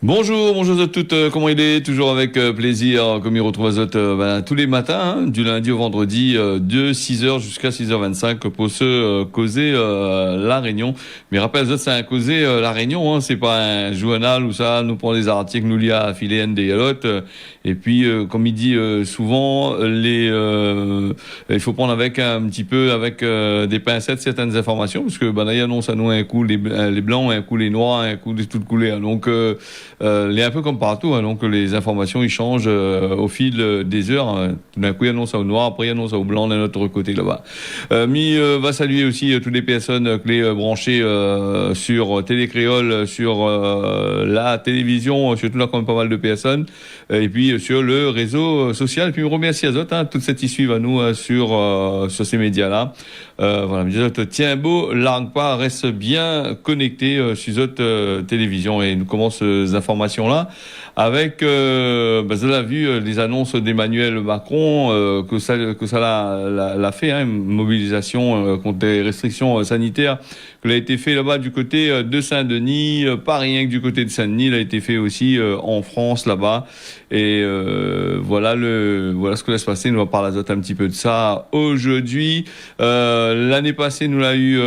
Bonjour à toutes, comment il est? Toujours avec plaisir, comme il retrouve à Zot tous les matins, hein, du lundi au vendredi, de 6h jusqu'à 6h25 pour se causer La Réunion. Mais rappelle, Zot, c'est un causer La Réunion, hein, c'est pas un journal où ça nous prend les articles, nous lit à filer des galottes. Et puis, comme il dit souvent, il faut prendre avec un petit peu, avec des pincettes, certaines informations, parce que il annonce à nous un coup les blancs, un coup les noirs, un coup de toutes couleurs. Donc, il est un peu comme partout, hein, donc les informations ils changent au fil des heures. Hein. Tout d'un coup, il annonce au noir, après il annonce au blanc d'un autre côté là-bas. Va saluer aussi toutes les personnes clés branchées sur Télé Créole, sur la télévision, surtout là quand même pas mal de personnes, et puis sur le réseau social. Et puis remercie à Zot, hein, toute cette issue à nous sur ces médias-là. Voilà, Zot, tiens beau, largue pas, reste bien connecté sur Zot télévision et nous commence informations-là, avec, vous avez vu les annonces d'Emmanuel Macron, que ça l'a fait, hein, une mobilisation contre des restrictions sanitaires, que l'a été fait là-bas du côté de Saint-Denis, pas rien que du côté de Saint-Denis, l'a été fait aussi en France là-bas. Et voilà ce que laisse passer. Nous on va parler un petit peu de ça aujourd'hui. L'année passée, nous l'a eu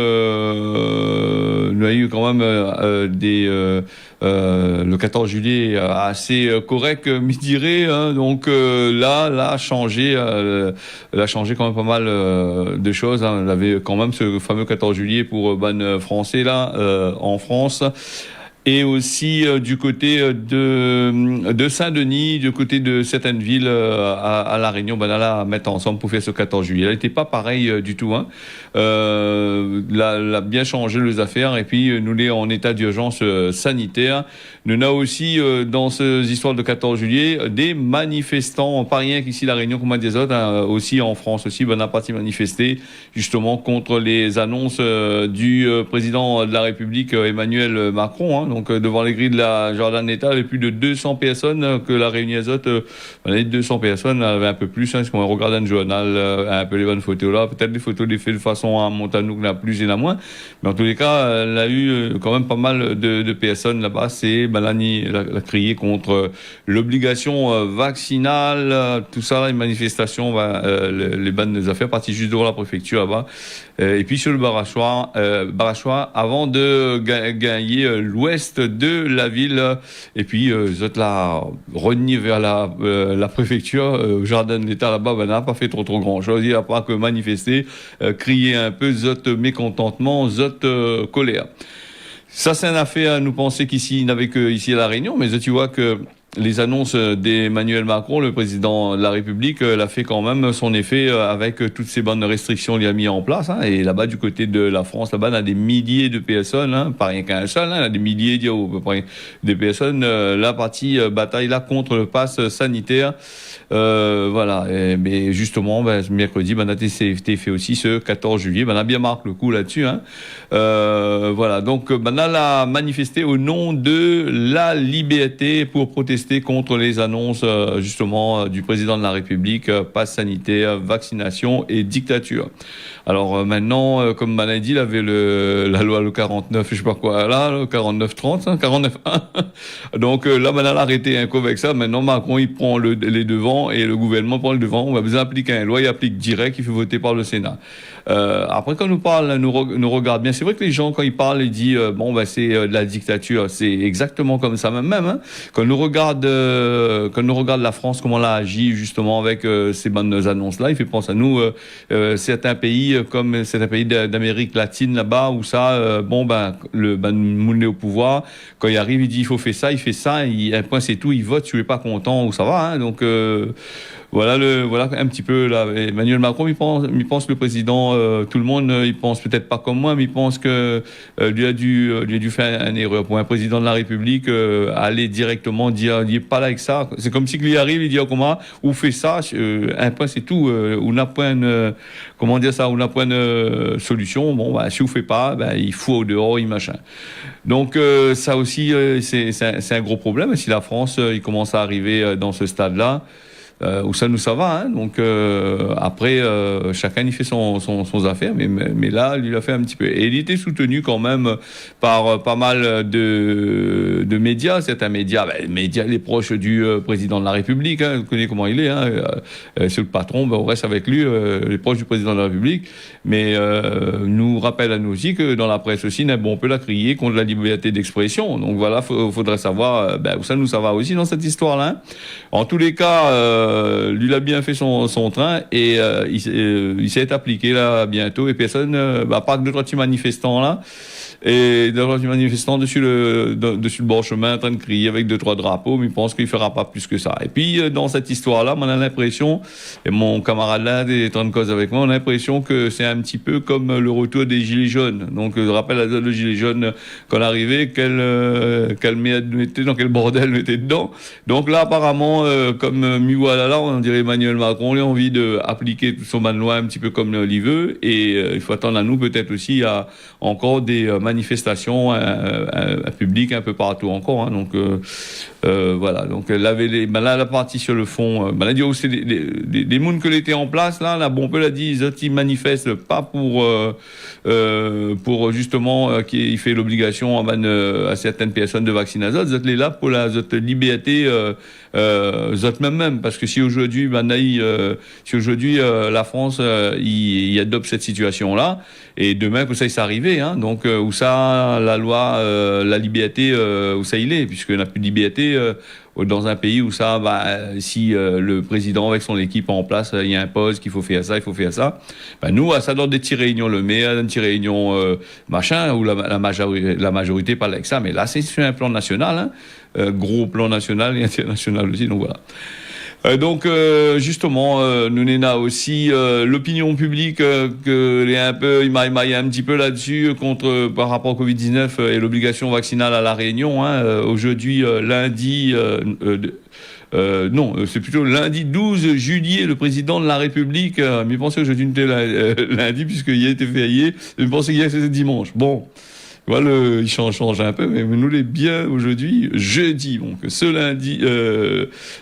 quand même le 14 juillet assez correct, me dirais. Hein, donc là, a changé quand même pas mal de choses. Hein. On avait quand même ce fameux 14 juillet pour ban français là en France. Et aussi du côté de Saint-Denis, du côté de certaines villes à La Réunion, là à mettre ensemble pour faire ce 14 juillet. Elle n'était pas pareil du tout. Hein. Là, bien changé les affaires. Et puis nous les en état d'urgence sanitaire. Nous avons aussi dans ces histoires de 14 juillet des manifestants, pas rien qu'ici La Réunion comme des autres, hein, aussi en France aussi, on a parti manifester justement contre les annonces du président de la République Emmanuel Macron. Hein. Donc devant les grilles de la Jardin d'État, il y avait plus de 200 personnes que la Réunion Azote. On avait 200 personnes, avait un peu plus, hein, parce qu'on regarde un journal, un peu les bonnes photos là, peut-être des photos des faits de façon à monter à nous qu'il y en a plus, il y en a moins. Mais en tous les cas, elle a eu quand même pas mal de personnes là-bas. C'est la crié contre l'obligation vaccinale, tout ça, là, une manifestation, les bonnes affaires, parties juste devant la préfecture là-bas. Et puis sur le Barachois, avant de gagner l'ouest de la ville, et puis zot là renié vers la préfecture, jardin de l'État là-bas, n'a pas fait trop grand chose, il a pas que manifester, crier un peu zot mécontentement, zot colère. Ça c'est une affaire à nous penser qu'ici il n'avait que ici à La Réunion, mais tu vois que les annonces d'Emmanuel Macron, le président de la République, l'a fait quand même son effet avec toutes ces bonnes restrictions qu'il a mis en place. Hein, et là-bas, du côté de la France, là-bas, on a des milliers de personnes, hein, pas rien qu'un seul, hein, on a des milliers à peu près de personnes. La partie bataille là contre le pass sanitaire. Voilà. Mais justement, ce mercredi, on a été fait aussi ce 14 juillet. On a bien marqué le coup là-dessus. Hein. Voilà. Donc, on a manifesté au nom de la liberté pour protester contre les annonces justement du président de la République, passe sanitaire, vaccination et dictature. Alors maintenant, comme on a dit, il avait la loi le 49, je sais pas quoi, là, le 49-30, hein, 49-1. Donc là, maintenant, arrêté un coup avec ça. Maintenant, Macron, il prend les devants et le gouvernement prend le devant. On va vous appliquer une loi, il applique direct, il fait voter par le Sénat. Après, quand nous parle, nous regarde bien. C'est vrai que les gens, quand ils parlent, ils disent c'est de la dictature. C'est exactement comme ça même. Hein. Quand nous regarde la France, comment elle a agi justement avec ces bonnes annonces-là, il fait penser à nous certains pays comme certains pays d'Amérique latine là-bas où ça, le Moulin au pouvoir, quand il arrive, il dit il faut faire ça, il fait ça, un point c'est tout, il vote, si vous n'êtes pas content ou ça va. Hein. Donc voilà un petit peu là. Emmanuel Macron, il pense que le président, tout le monde, il pense peut-être pas comme moi, mais il pense que lui a dû faire une erreur. Pour un président de la République, aller directement dire, il est pas là avec ça. C'est comme si lui arrive, il dit comment, ou fait ça, un point c'est tout, on n'a pas une, comment dire ça, on n'a pas une solution. Bon, si vous fait pas, il faut au dehors, il machin. Donc ça aussi, c'est un gros problème. Si la France, il commence à arriver dans ce stade-là. où ça nous ça va, hein. Donc après chacun y fait son affaire, mais là lui il a fait un petit peu. Et il était soutenu quand même par pas mal de médias, certains médias, les proches du président de la République, hein, vous connaissez comment il est, hein, c'est le patron, on reste avec lui, les proches du président de la République, mais nous rappelle à nous aussi que dans la presse aussi, on peut la crier contre la liberté d'expression. Donc voilà, faudrait savoir où ça nous ça va aussi dans cette histoire-là. Hein. En tous les cas, lui il a bien fait son train et il s'est appliqué là bientôt et personne, pas que deux trois petits manifestants là. Et dans les manifestants dessus le bon chemin en train de crier avec 2-3 drapeaux, mais il pense qu'il fera pas plus que ça. Et puis dans cette histoire-là, on a l'impression, et mon camarade là est en cause avec moi, on a l'impression que c'est un petit peu comme le retour des gilets jaunes. Donc je rappelle le gilet jaune quand arrivait, quel mettait dans quel bordel mettait dedans. Donc là apparemment comme Miwalala, on dirait Emmanuel Macron, il a envie de appliquer tout son man loi un petit peu comme il veut, et il faut attendre à nous peut-être aussi à encore des manifestations publiques un peu partout encore, hein. Donc voilà, donc là la partie sur le fond, là dit aussi des mouns que l'étaient en place là bon on peut l'a dit, ils manifestent pas pour justement qu'il fait l'obligation à certaines personnes de vacciner ils sont là pour la liberté même parce que si aujourd'hui la France il adopte cette situation là et demain que ça s'est arrivé, hein, donc où ça la loi la liberté où ça il est, puisque n'a plus de liberté dans un pays où ça si le président avec son équipe en place il impose qu'il faut faire ça, nous ça dans des petites réunions le maire, une petite réunion machin où la majorité parle avec ça, mais là c'est sur un plan national, hein, gros plan national et international aussi, donc voilà. Donc justement, nous n'ena aussi l'opinion publique que est un peu, il m'a un petit peu là-dessus par rapport au Covid-19 et l'obligation vaccinale à la Réunion. Hein, aujourd'hui, lundi. Non, c'est plutôt lundi 12 juillet, le président de la République. Mais je pensais que aujourd'hui était lundi puisque hier était férié. Je pensais hier c'était dimanche. Bon. Voilà, il change un peu, mais nous les bien aujourd'hui, jeudi, donc ce lundi,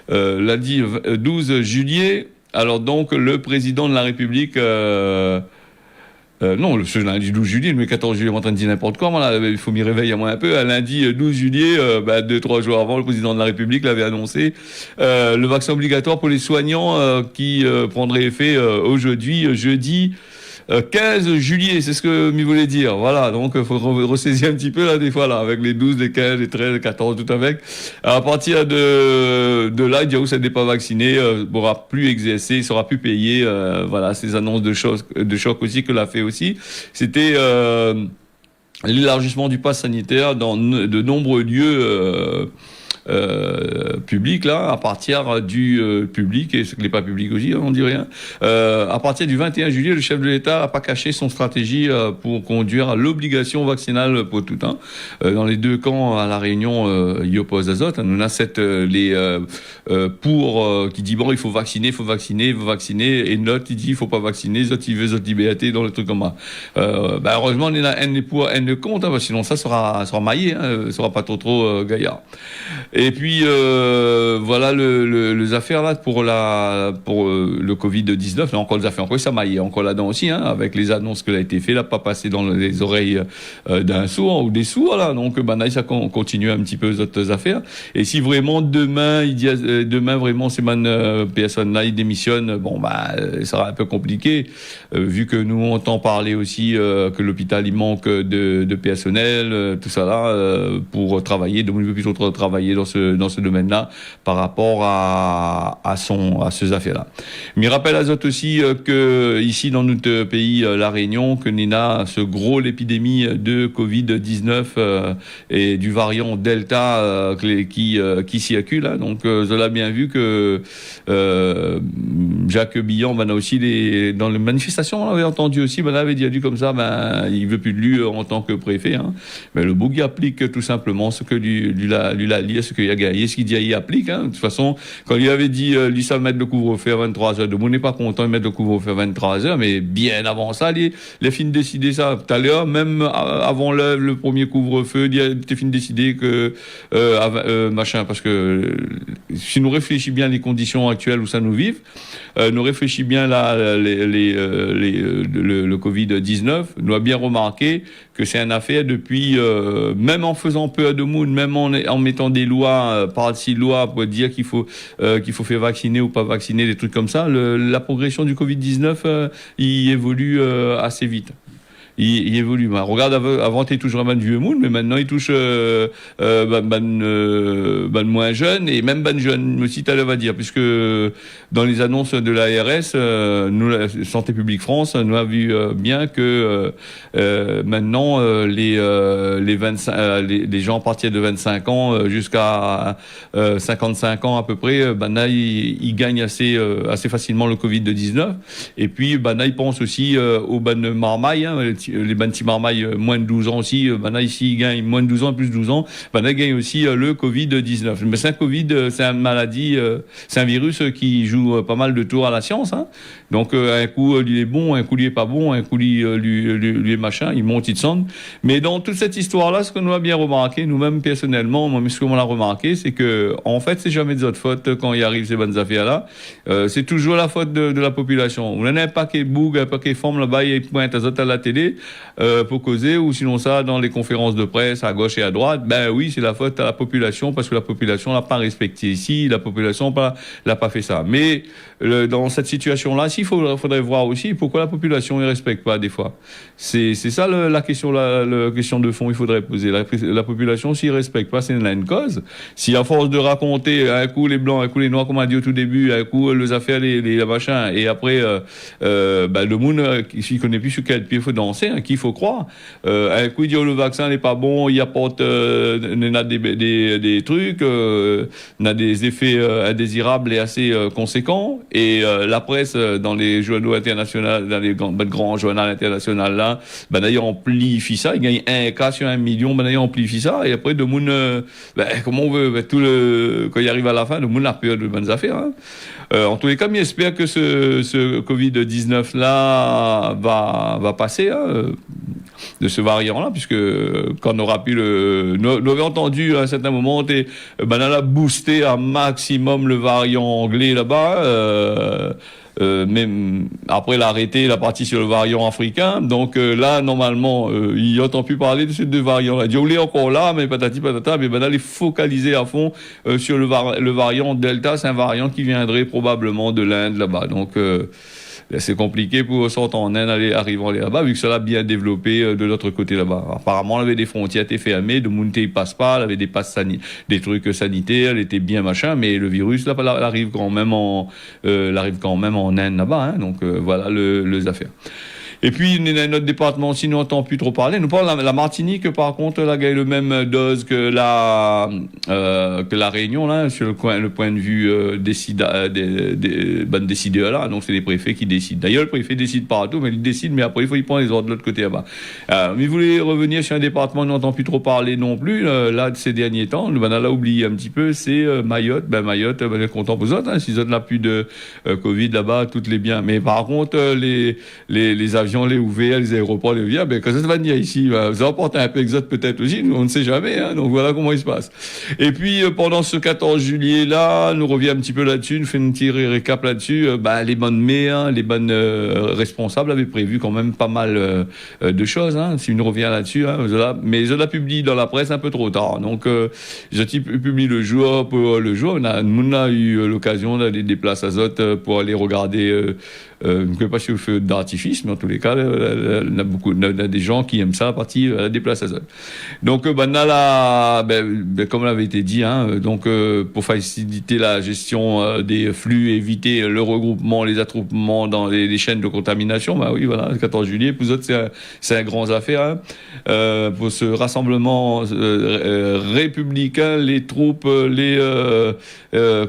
lundi 12 juillet. Alors donc le président de la République, non, ce lundi 12 juillet, le 14 juillet, on est en train de dire n'importe quoi. Là, il faut m'y réveiller à moi un peu. À lundi 12 juillet, 2-3 jours avant, le président de la République l'avait annoncé le vaccin obligatoire pour les soignants qui prendrait effet aujourd'hui, jeudi. 15 juillet, c'est ce que m'y voulait dire. Voilà, donc il faut ressaisir un petit peu là des fois là avec les 12, les 15, les 13, les 14 tout avec. À partir de là, il dit où ça n'est pas vacciné, pourra plus exercer, il sera plus payé. Voilà, ces annonces de choc aussi que l'a fait aussi. C'était l'élargissement du pass sanitaire dans de nombreux lieux public là, à partir du public, et ce qui n'est pas public aussi, on dit rien. À partir du 21 juillet, le chef de l'État n'a pas caché son stratégie pour conduire à l'obligation vaccinale pour tout. Hein. Dans les deux camps à la Réunion, il oppose Azote. Hein. On a qui dit bon, il faut vacciner, et l'autre il dit il faut pas vacciner, l'autre il veut cette liberté dans le truc comme ça. Heureusement, on a un pour, un contre, hein, parce que sinon ça sera maillé, hein, sera pas trop gaillard. Et puis voilà les affaires là pour le Covid-19, là encore les affaires encore ça maillé encore là-dedans aussi, hein, avec les annonces que a été fait là, pas passé dans les oreilles d'un sourd ou des sourds là, donc là ça continue un petit peu les autres affaires. Et si vraiment demain vraiment ces personnes là ils démissionnent, ça sera un peu compliqué vu que nous on entend parler aussi que l'hôpital il manque de personnel, tout ça là pour travailler, donc il veut plutôt travailler dans ce domaine-là par rapport à ces affaires-là. Mais il rappelle à Azote aussi que ici dans notre pays, la Réunion, que Nina, ce gros l'épidémie de Covid-19 et du variant Delta qui circule. Hein. Donc, je l'ai bien vu que Jacques Billan, a aussi dans les manifestations, on avait entendu aussi, avait dit comme ça, il veut plus de lui en tant que préfet. Hein. Mais le Bougui applique tout simplement ce que lui a dit, ce qu'il a gagné, ce qu'il dit, il applique. Hein. De toute façon, quand il avait dit, lui, ça mettre le couvre-feu à 23h, de mon n'est pas content de mettre le couvre-feu à 23h, mais bien avant ça, les fins de décider ça. Tout à l'heure, même avant le premier couvre-feu, il était fin de décider que, machin, parce que si nous réfléchissons bien les conditions actuelles où ça nous vive, nous réfléchissons bien le Covid-19, nous avons bien remarqué que c'est une affaire depuis, même en faisant peu de monde, même en mettant des lois, par-ci lois pour dire qu'il faut faire vacciner ou pas vacciner, des trucs comme ça, la progression du Covid-19, il évolue assez vite. Il évolue. Ben, regarde, avant, t'es toujours un ban vieux monde, mais maintenant, il touche moins jeune et même ban jeune aussi, t'as va dire, puisque dans les annonces de l'ARS, nous, la Santé publique France, nous a vu bien que maintenant, les 25, les gens à partir de 25 ans jusqu'à 55 ans à peu près, ben là, ils gagnent assez facilement le Covid-19. Et puis, ben là, ils pensent aussi aux ban marmailles, hein, les petits marmailles moins de 12 ans aussi, ici ils gagnent moins de 12 ans, plus de 12 ans, ils gagnent aussi le Covid-19. Mais c'est un Covid, c'est une maladie, c'est un virus qui joue pas mal de tours à la science. Hein. Donc un coup il est bon, un coup il est pas bon, un coup lui est machin, il monte, il descend. Mais dans toute cette histoire-là, ce qu'on a bien remarqué, nous-mêmes personnellement, ce qu'on a remarqué, c'est que en fait c'est jamais de notre faute quand il arrive ces bonnes affaires-là. C'est toujours la faute de la population. On n'a pas qui bouge, un paquet forme là-bas, il pointe à la télé. Pour causer, ou sinon ça dans les conférences de presse à gauche et à droite, ben oui, c'est la faute à la population parce que la population l'a pas respecté ici, la population l'a pas fait ça. Mais dans cette situation-là, s'il faudrait voir aussi pourquoi la population ne respecte pas des fois. C'est ça la question la question de fond il faudrait poser. La population s'il respecte pas, c'est une cause. Si à force de raconter un coup les blancs, un coup les noirs comme on a dit au tout début, un coup les affaires les machins et après le monde qui connaît plus sur quel pied il faut danser, hein, qu'il faut croire. Un coup il dit le vaccin n'est pas bon, il apporte des trucs, il a des effets indésirables et assez conséquents. Et la presse dans les journaux internationaux, dans les grands journaux internationaux là, d'ailleurs amplifie ça, il gagne 1 cas sur 1 million, d'ailleurs amplifie ça et après de monde comment on veut, quand il arrive à la fin, le monde a peur de bonnes affaires. Hein. En tous les cas, j'espère que ce Covid-19 là va passer. Hein, de ce variant-là, puisque quand on aura pu nous avons entendu à un certain moment, on a boosté à maximum le variant anglais là-bas, mais après l'arrêté, la partie sur le variant africain. Donc là, normalement, il n'entend plus parler de ces deux variants-là. Il dit, on est encore là, mais patati patata, mais il est focalisé à fond sur le variant Delta. C'est un variant qui viendrait probablement de l'Inde là-bas. Donc c'est compliqué pour sortir en Inde arrivant là-bas, vu que ça l'a bien développé de l'autre côté là-bas. Apparemment, on avait des frontières étaient fermées, de monde il passe pas, il avait des passes des trucs sanitaires, elle était bien machin, mais le virus là, arrive quand même en Inde là-bas. Hein, donc voilà les affaires. Et puis, notre département aussi, nous n'entend plus trop parler. Nous parlons de la Martinique, par contre, là, gagne le même dose que la Réunion, là, sur le point de vue des décideurs, là. Donc, c'est les préfets qui décident. D'ailleurs, le préfet décide partout, mais il décide, mais après, il faut y prendre les ordres de l'autre côté là-bas. Mais vous voulez revenir sur un département, nous n'entend plus trop parler non plus, là, de ces derniers temps. Nous, on a oublié un petit peu, c'est Mayotte. Mayotte, on est content pour eux autres, hein. Si eux autres n'ont plus de Covid là-bas, tout les biens. Mais par contre, les avions, les ouverts, les aéroports, les viens, quand ça se va venir ici, vous emportez un peu exote peut-être aussi, on ne sait jamais, hein, donc voilà comment il se passe. Et puis, pendant ce 14 juillet là, nous revient un petit peu là-dessus, nous fait un petit récap là-dessus, les bonnes maires, les bonnes responsables avaient prévu quand même pas mal de choses, hein, si nous revient là-dessus, hein, mais je la publie dans la presse un peu trop tard, donc je publie le jour, on a eu l'occasion d'aller des places azote pour aller regarder je ne sais pas si vous faites d'artifice, mais en tous les cas, il y a des gens qui aiment ça à partir des places azote. Donc, comme l'avait été dit, hein, donc pour faciliter la gestion des flux, éviter le regroupement, les attroupements dans les chaînes de contamination, oui, voilà, le 14 juillet, pour autres, c'est un grand affaire. Hein, pour ce rassemblement républicain, les troupes, que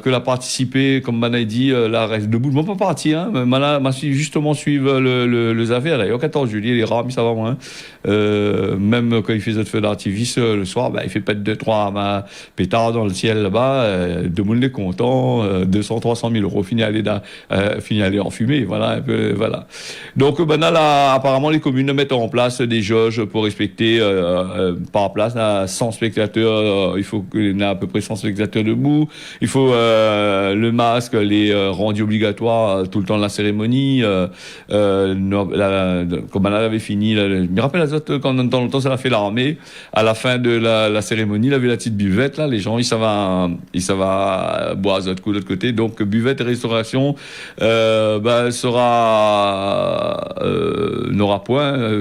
l'a participé, comme Mana dit, la reste debout, ne vont pas partir. Hein, Mana m'a justement suivre les affaires. D'ailleurs, 14 juillet, les rames, ça va moins. Même quand il fait ce feu d'artifice le soir, il fait peut-être 2-3 pétards dans le ciel là-bas. Tout le monde est content. 200-300 000 euros finit à aller en fumée. Voilà, un peu, voilà. Donc, là, apparemment, les communes mettent en place des jauges pour respecter par place, là, 100 spectateurs. Il faut qu'il y ait à peu près 100 spectateurs debout. Il faut le masque, les rendus obligatoires tout le temps de la cérémonie. Comme elle avait fini, je me rappelle quand dans le temps ça l'a fait l'armée, à la fin de la cérémonie, il avait la petite buvette là, les gens ils savent boire de l'autre côté, donc buvette et restauration n'aura point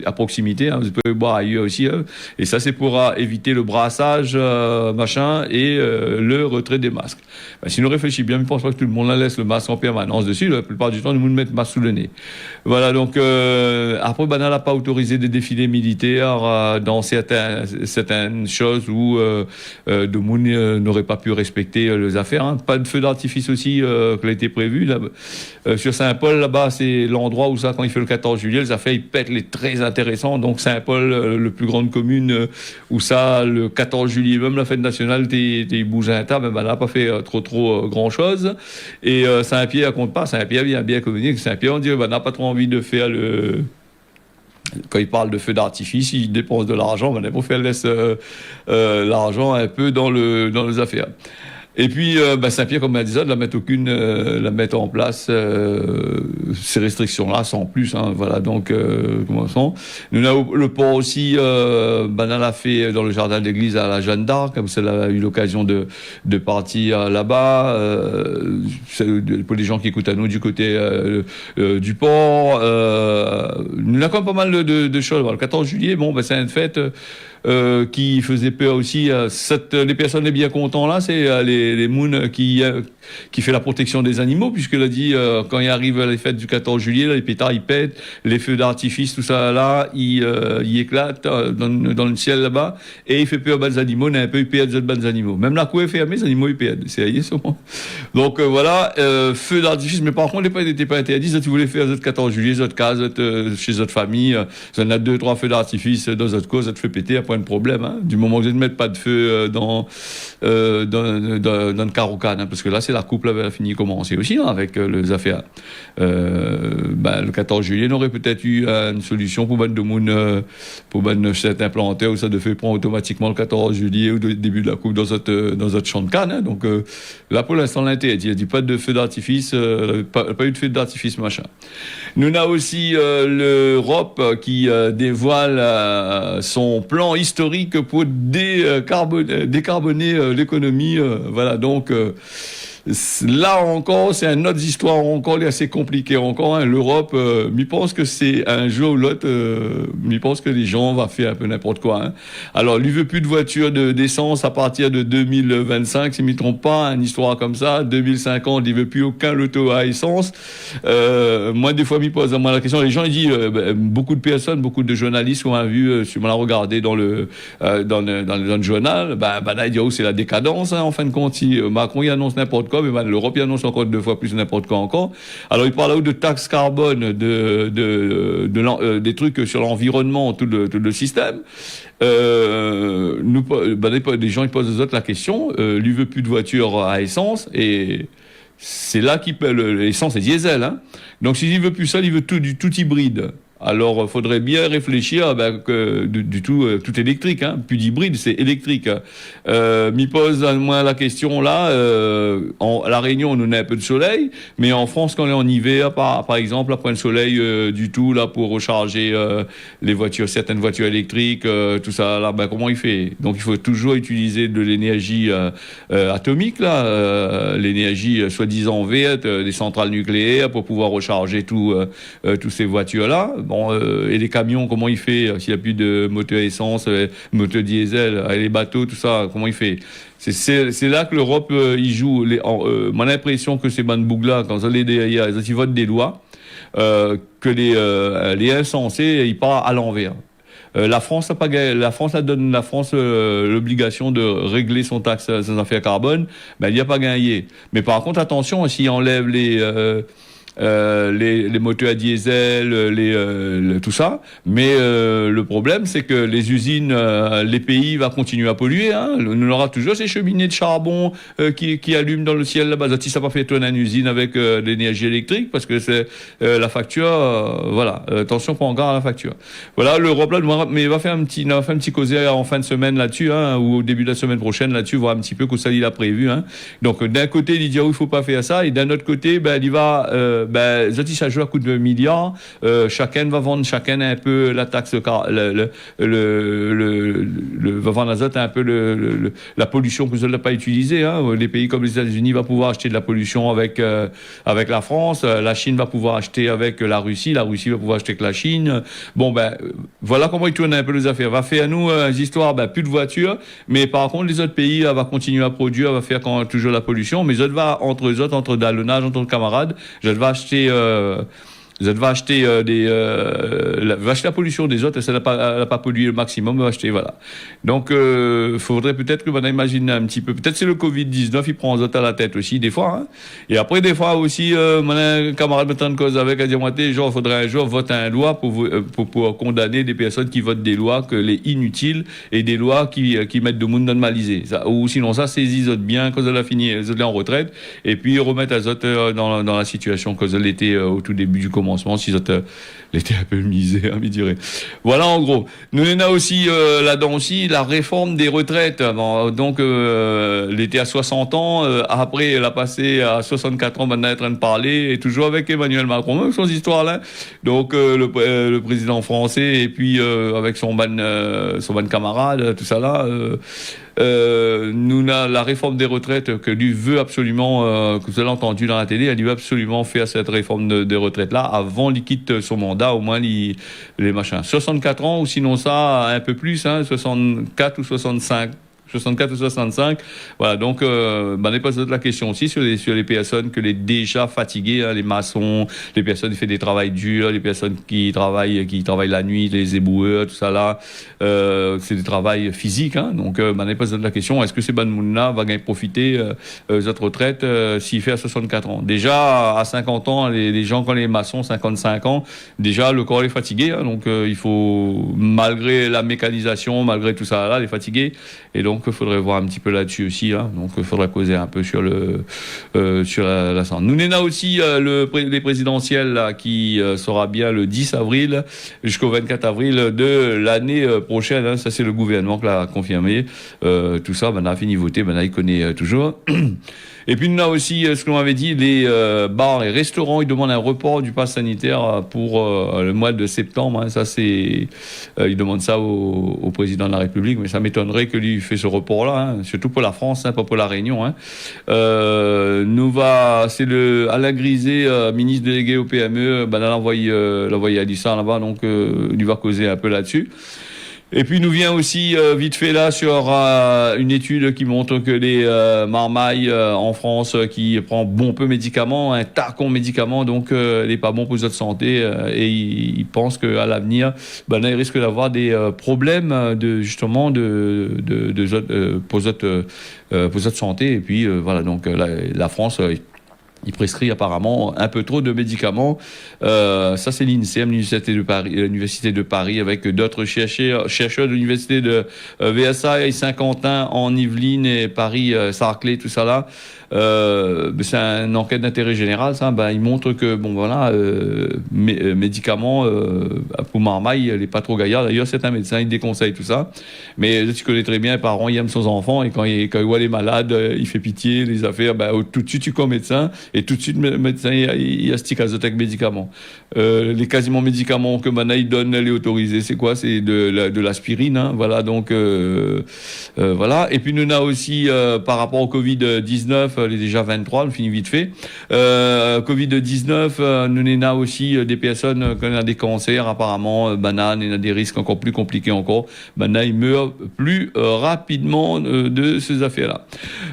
à proximité, hein, vous pouvez boire ailleurs aussi, et ça c'est pour éviter le brassage et le retrait des masques. Si nous réfléchissons bien, je ne pense pas que tout le monde la laisse le masque en permanence dessus. La plupart du temps, nous mettent le masque sous le nez. Voilà, donc après, n'a pas autorisé des défilés militaires dans certaines choses où de monde n'aurait pas pu respecter les affaires. Hein. Pas de feu d'artifice aussi qui a été prévu. Là, sur Saint-Paul, là-bas, c'est l'endroit où ça, quand il fait le 14 juillet, les affaires, ils pètent les très intéressants. Donc Saint-Paul, le plus grande commune, où ça, le 14 juillet, même la fête nationale, t'es bougé un tas, mais n'a pas fait trop grand chose. Et Saint-Pierre, elle compte pas. Saint-Pierre vient bien communiquer. Saint-Pierre, on dit, n'a pas trop envie de faire quand il parle de feu d'artifice, il dépense de l'argent, mais pour faire laisse l'argent un peu dans les affaires. Et puis Saint-Pierre, comme elle disait, la mettre en place ces restrictions-là sans plus. Hein, voilà, donc commençons. Nous avons le port aussi. L'a fait dans le jardin d'église à la Jeanne d'Arc, comme ça a eu l'occasion de partir là-bas. Pour les gens qui écoutent à nous du côté du port, nous avons quand même pas mal de choses. Le 14 juillet, c'est une fête. Qui faisait peur aussi. Les personnes les bien contents là, c'est les Moon qui fait la protection des animaux, puisqu'il a dit quand il arrive les fêtes du 14 juillet, là, les pétards ils pètent, les feux d'artifice, tout ça là, ils éclatent dans le ciel là-bas, et il fait peur aux animaux, un peu il pète les animaux. Même la cour est fermée, les animaux ils pètent. C'est sûrement. Donc voilà, feux d'artifice, mais par contre il n'était pas interdit. Si vous voulez faire le 14 juillet, votre case, chez votre famille, vous en avez 2-3 feux d'artifice dans votre cause, ça te fait péter. Pas de problème, hein, du moment que vous ne mettez pas de feu dans le carocane, hein, parce que là c'est la coupe avait fini commencer aussi, hein, avec les affaires. Le 14 juillet, on aurait peut-être eu une solution pour de monde pour certains planteurs où ça de fait prendre automatiquement le 14 juillet ou le début de la coupe dans votre champ de canne. Hein, donc là pour l'instant l'intérêt, il n'y a pas de feu d'artifice, pas eu de feu d'artifice machin. Nous avons aussi l'Europe qui dévoile son plan historique pour décarboner l'économie. Voilà, donc là encore, c'est une autre histoire encore assez compliquée encore. Hein. L'Europe, je pense que c'est un jour ou l'autre, je pense que les gens vont faire un peu n'importe quoi. Hein. Alors, lui veut plus de voitures d'essence à partir de 2025, si je ne me trompe pas, une histoire comme ça. 2050, il veut plus aucun loto à essence. Moi, des fois, je me pose à moi la question. Les gens, ils disent, beaucoup de personnes, beaucoup de journalistes ont vu, si on l'a regardé dans le journal, là, ils disent, oh, c'est la décadence, hein, en fin de compte. Si Macron, il annonce n'importe quoi, mais l'Europe il annonce encore 2 fois plus n'importe quoi encore. Alors il parle là de taxes carbone, des trucs sur l'environnement, tout le système. Des gens ils posent aux autres la question. Lui veut plus de voitures à essence et c'est là qu'il paie l'essence et diesel. Hein. Donc s'il veut plus ça, il veut tout hybride. Alors, il faudrait bien réfléchir que tout électrique, hein, plus d'hybride, c'est électrique. M'y pose à moi la question là. À la Réunion, on a un peu de soleil, mais en France, quand on est en hiver, par exemple, après le soleil du tout là pour recharger les voitures, certaines voitures électriques, tout ça là, comment il fait? Donc, il faut toujours utiliser de l'énergie atomique là, l'énergie soi-disant verte, des centrales nucléaires pour pouvoir recharger toutes ces voitures là. Bon, et les camions, comment il fait s'il n'y a plus de moteur essence, moteur diesel, les bateaux, tout ça, comment il fait? C'est là que l'Europe y joue. Mon impression que ces bandes-bougles-là, quand ils votent des lois, que les insensés, ils partent à l'envers. La France donne l'obligation de régler son taxe, ses affaires carbone, il n'y a pas gagné. Mais par contre, attention, s'il enlève les moteurs à diesel, tout ça. Mais le problème, c'est que les usines, les pays vont continuer à polluer. Hein. On aura toujours ces cheminées de charbon qui allument dans le ciel là-bas. Si ça n'a pas fait tourner une usine avec de l'énergie électrique, parce que c'est la facture, voilà. Attention, pas encore à la facture. Voilà, l'Europe là, mais il va faire un petit causé en fin de semaine là-dessus, hein, ou au début de la semaine prochaine là-dessus, voir un petit peu quoi ça il a prévu. Hein. Donc d'un côté, il dit il faut pas faire ça, et d'un autre côté, il va, ça joue à coup de milliards. Chacun va vendre chacun un peu la taxe, va vendre l'azote un peu la pollution que vous n'allez pas utiliser. Hein. Les pays comme les États-Unis vont pouvoir acheter de la pollution avec la France, la Chine va pouvoir acheter avec la Russie va pouvoir acheter avec la Chine. Bon voilà comment ils tournent un peu les affaires. Va faire nous des histoires, plus de voitures, mais par contre les autres pays va continuer à produire, va faire toujours la pollution, mais eux va entre dallonnage, entre camarades, je vais acheter va acheter va acheter la pollution des autres, et ça n'a pas pollué le maximum, va acheter, voilà. Donc faudrait peut-être que imagine un petit peu, peut-être c'est le Covid-19, il prend les autres à la tête aussi des fois, hein. Et après des fois aussi un camarade me tente cause avec, à dire moi genre faudrait un jour voter une loi pour condamner des personnes qui votent des lois que les inutiles, et des lois qui mettent de monde normalisé, ça, ou sinon ça saisit les autres bien quand elle a fini, les autres en retraite, et puis remettre les autres dans la situation quand elle était au tout début du commencement, si l'été un peu misé, hein, dirait. Voilà, en gros. Nous, on a aussi, là-dedans aussi, la réforme des retraites. Bon, donc, l'été à 60 ans, après, elle a passé à 64 ans, maintenant, elle est en train de parler, et toujours avec Emmanuel Macron, même son histoire-là. Donc, le président français, et puis, avec son ban camarade, tout ça là, nous, la réforme des retraites que lui veut absolument, que vous avez entendu dans la télé, elle veut absolument faire cette réforme des retraites-là avant qu'il quitte son mandat, au moins les machins. 64 ans, ou sinon ça, un peu plus, hein, 64 ou 65. 64 ou 65. Voilà, donc n'est pas la question aussi sur les personnes que les déjà fatiguées, hein, les maçons, les personnes qui font des travails durs, les personnes qui travaillent la nuit, les éboueurs, tout ça là, c'est des travails physiques, hein, donc n'est pas la question, est-ce que ces bonnes mounes-là vont profiter de cette retraite s'il fait à 64 ans. Déjà à 50 ans, les gens quand les maçons 55 ans, déjà le corps est fatigué, hein, donc il faut, malgré la mécanisation, malgré tout ça là, les fatigués, et donc il faudrait voir un petit peu là-dessus aussi, hein. Donc il faudrait causer un peu sur la santé. Nous n'en a aussi les présidentielles là, qui sera bien le 10 avril jusqu'au 24 avril de l'année prochaine, hein. Ça c'est le gouvernement qui l'a confirmé, tout ça, on a fini de voter, il connaît toujours. Et puis nous avons aussi, ce que l'on avait dit, les bars et restaurants, ils demandent un report du pass sanitaire pour le mois de septembre, hein. Ça c'est, ils demandent ça au président de la République, mais ça m'étonnerait que lui fait ce report-là, hein, surtout pour la France, hein, pas pour la Réunion, hein. C'est Alain Griset, ministre délégué au PME, elle a envoyé à Lissa là-bas, donc il va causer un peu là-dessus. Et puis nous vient aussi vite fait là sur une étude qui montre que les marmailles en France qui prend bon peu de médicaments, un tacon médicaments, donc n'est pas bon pour notre santé, et ils pensent qu'à l'avenir, il risque d'avoir des problèmes pour notre santé. Et puis voilà, donc la France il prescrit apparemment un peu trop de médicaments. Ça, c'est l'INSERM, l'Université de Paris, avec d'autres chercheurs de l'Université de VSA et Saint-Quentin en Yvelines et Paris, Saclay, tout ça là. C'est une enquête d'intérêt général, ça. Il montre que, médicaments pour marmaille, il n'est pas trop gaillard. D'ailleurs, c'est un médecin, il déconseille tout ça. Mais tu connais très bien, les parents, ils aiment ses enfants, et quand il voit les malades, il fait pitié, les affaires, tout de suite, tu comme médecin, et tout de suite, le médecin, il astique azote médicaments. Les quasiment médicaments que il donne, les autorisés, c'est quoi? C'est de l'aspirine, hein. Voilà, donc, voilà. Et puis, nous, on a aussi, par rapport au Covid-19, elle est déjà 23, on finit vite fait. Covid-19, nous avons aussi des personnes qui ont des cancers, apparemment, banane, il y a des risques encore plus compliqués encore. Maintenant, ils meurent plus rapidement de ces affaires-là.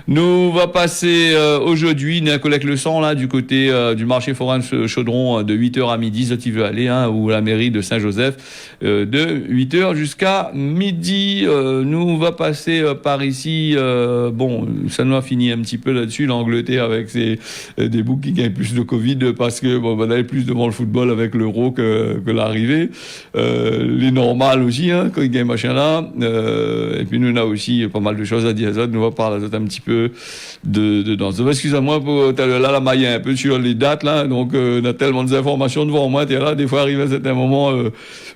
Nous va passer aujourd'hui, on a collecte le sang là du côté du marché forain Chaudron de 8h à midi, si tu veux aller, hein, ou la mairie de Saint-Joseph de 8h jusqu'à midi. Nous va passer par ici, ça nous a fini un petit peu là-dessus. dessus, l'Angleterre avec des boucs qui gagnent plus de Covid parce que bon, on avait plus devant le football avec l'euro que l'arrivée. Les normales aussi, hein, quand ils gagnent machin là. Et puis nous on a aussi pas mal de choses à dire. Nous on va parler un petit peu de danse. Excusez-moi pour là la maille un peu sur les dates là. Donc on a tellement d'informations devant moi. T'es là, des fois arrive à certains moments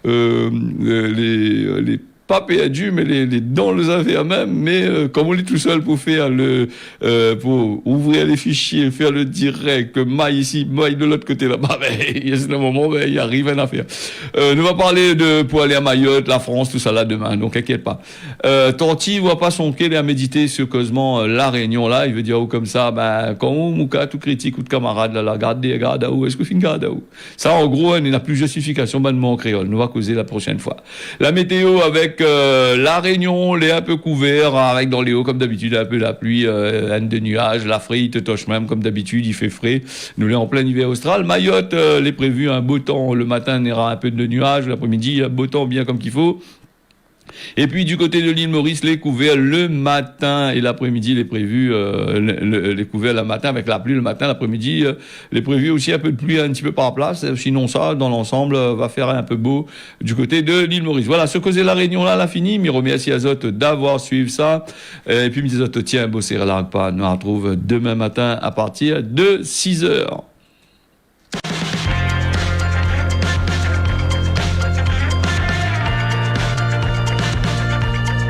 les pas perdu, mais les dents les avaient même, mais comme on est tout seul pour faire pour ouvrir les fichiers, faire le direct, maille ici, maille de l'autre côté là-bas, il y a ce moment, il arrive une affaire. Nous va parler pour aller à Mayotte, la France, tout ça là demain, donc inquiète pas. Tanti voit pas son quai à méditer sérieusement la réunion là, il veut dire comme ça, quand on mouka tout critique ou de camarade là, regarde où, est-ce que fin garde où? Ça en gros, il n'y a plus justification, de mon créole, nous va causer la prochaine fois. La météo avec la Réunion, les un peu couvert, avec dans les hauts comme d'habitude un peu la pluie, un de nuages, la frite, toche même comme d'habitude, il fait frais. Nous l'est en plein hiver austral. Mayotte, les prévus un beau temps le matin, il y aura un peu de nuages, l'après-midi, un beau temps bien comme qu'il faut. Et puis du côté de l'île Maurice, les couverts le matin et l'après-midi, les prévus, les couverts le matin avec la pluie le matin, l'après-midi, les prévus aussi un peu de pluie un petit peu par place. Sinon ça, dans l'ensemble, va faire un peu beau du côté de l'île Maurice. Voilà, ce causait la réunion là, la fini. Je remercie Azote d'avoir suivi ça. Et puis, Azote, tiens, bosser là, pas. Nous on retrouve demain matin à partir de 6h.